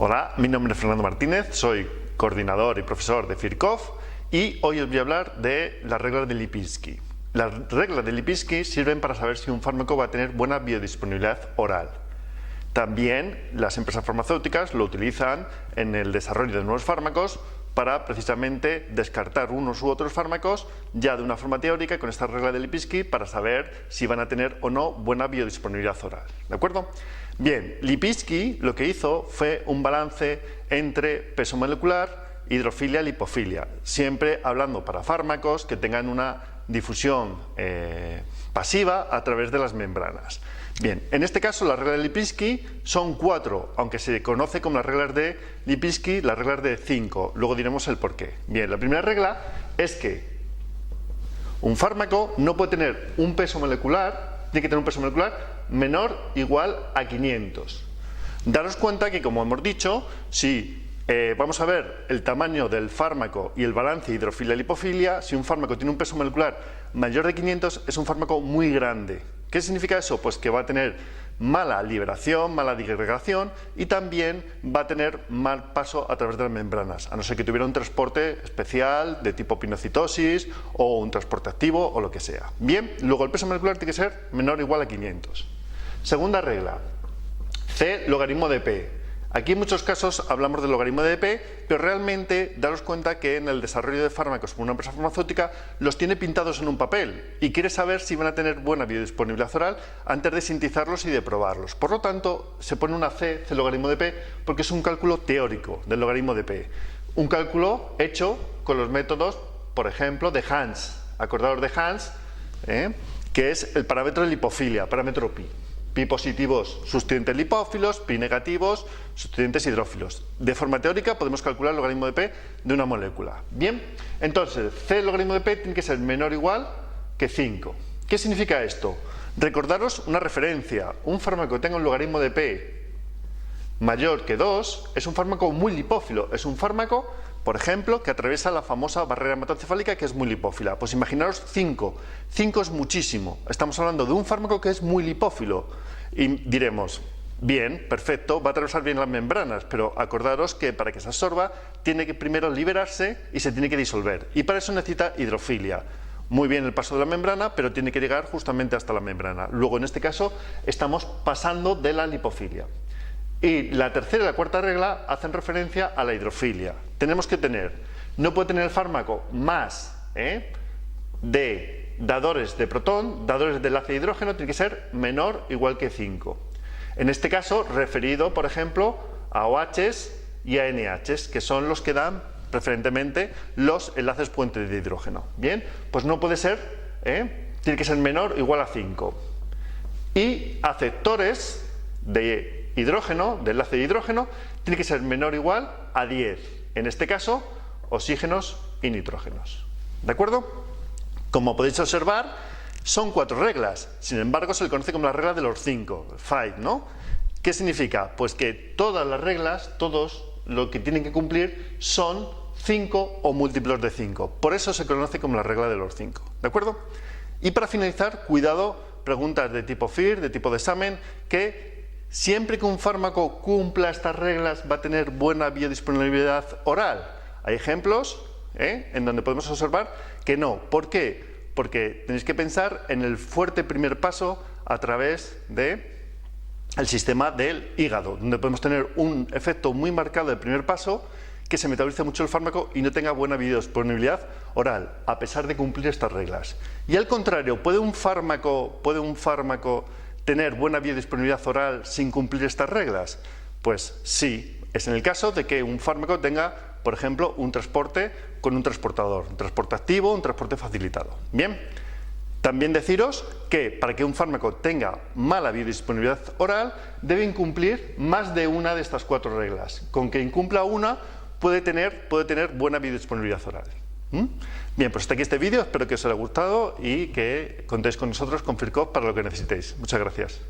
Hola, mi nombre es Fernando Martínez, soy coordinador y profesor de Firkov y hoy os voy a hablar de las reglas de Lipinski. Las reglas de Lipinski sirven para saber si un fármaco va a tener buena biodisponibilidad oral. También las empresas farmacéuticas lo utilizan en el desarrollo de nuevos fármacos para precisamente descartar unos u otros fármacos ya de una forma teórica con esta regla de Lipinski para saber si van a tener o no buena biodisponibilidad oral. ¿De acuerdo? Bien, Lipinski lo que hizo fue un balance entre peso molecular, hidrofilia, lipofilia, siempre hablando para fármacos que tengan una difusión pasiva a través de las membranas. Bien, en este caso las reglas de Lipinski son 4, aunque se conoce como las reglas de Lipinski, las reglas de 5. Luego diremos el porqué. Bien, la primera regla es que un fármaco no puede tener un peso molecular, tiene que tener un peso molecular menor o igual a 500. Daros cuenta que, como hemos dicho, si vamos a ver el tamaño del fármaco y el balance hidrofilia-lipofilia, si un fármaco tiene un peso molecular mayor de 500 es un fármaco muy grande. ¿Qué significa eso? Pues que va a tener mala liberación, mala disgregación y también va a tener mal paso a través de las membranas, a no ser que tuviera un transporte especial de tipo pinocitosis o un transporte activo o lo que sea. Bien, luego el peso molecular tiene que ser menor o igual a 500. Segunda regla, C logaritmo de P. Aquí en muchos casos hablamos del logaritmo de P, pero realmente daros cuenta que en el desarrollo de fármacos por una empresa farmacéutica los tiene pintados en un papel y quiere saber si van a tener buena biodisponibilidad oral antes de sintetizarlos y de probarlos. Por lo tanto, se pone una C logaritmo de P, porque es un cálculo teórico del logaritmo de P. Un cálculo hecho con los métodos, por ejemplo, de Hans. Acordaos de Hans, que es el parámetro de lipofilia, parámetro pi. Pi positivos, sustituyentes lipófilos, pi negativos, sustituyentes hidrófilos. De forma teórica podemos calcular el logaritmo de P de una molécula. Bien, entonces C logaritmo de P tiene que ser menor o igual que 5. ¿Qué significa esto? Recordaros una referencia. Un fármaco que tenga un logaritmo de P mayor que 2 es un fármaco muy lipófilo. Es un fármaco, por ejemplo, que atraviesa la famosa barrera hematoencefálica, que es muy lipófila. Pues imaginaros 5. 5 es muchísimo. Estamos hablando de un fármaco que es muy lipófilo. Y diremos, bien, perfecto, va a atravesar bien las membranas, pero acordaros que para que se absorba tiene que primero liberarse y se tiene que disolver. Y para eso necesita hidrofilia. Muy bien el paso de la membrana, pero tiene que llegar justamente hasta la membrana. Luego, en este caso, estamos pasando de la lipofilia. Y la tercera y la cuarta regla hacen referencia a la hidrofilia. Tenemos que tener, no puede tener el fármaco más de dadores de protón, dadores de enlace de hidrógeno, tiene que ser menor o igual que 5. En este caso, referido, por ejemplo, a OHs y a NHs, que son los que dan preferentemente los enlaces puentes de hidrógeno. Bien, pues no puede ser, tiene que ser menor o igual a 5. Y aceptores de hidrógeno, de enlace de hidrógeno, tiene que ser menor o igual a 10. En este caso, oxígenos y nitrógenos. ¿De acuerdo? Como podéis observar, son 4 reglas. Sin embargo, se le conoce como la regla de los 5, 5, ¿no? ¿Qué significa? Pues que todas las reglas, todos lo que tienen que cumplir son 5 o múltiplos de 5. Por eso se conoce como la regla de los 5. ¿De acuerdo? Y para finalizar, cuidado, preguntas de tipo FIR, de tipo de examen, que siempre que un fármaco cumpla estas reglas va a tener buena biodisponibilidad oral. Hay ejemplos en donde podemos observar que no. ¿Por qué? Porque tenéis que pensar en el fuerte primer paso a través del sistema del hígado, donde podemos tener un efecto muy marcado del primer paso, que se metabolice mucho el fármaco y no tenga buena biodisponibilidad oral, a pesar de cumplir estas reglas. Y al contrario, ¿puede un fármaco tener buena biodisponibilidad oral sin cumplir estas reglas? Pues sí, es en el caso de que un fármaco tenga, por ejemplo, un transporte con un transportador, un transporte activo, un transporte facilitado. Bien, también deciros que para que un fármaco tenga mala biodisponibilidad oral debe incumplir más de una de estas 4 reglas. Con que incumpla una puede tener buena biodisponibilidad oral. Bien, pues hasta aquí este vídeo, espero que os haya gustado y que contéis con nosotros, con Firkov, para lo que necesitéis. Muchas gracias.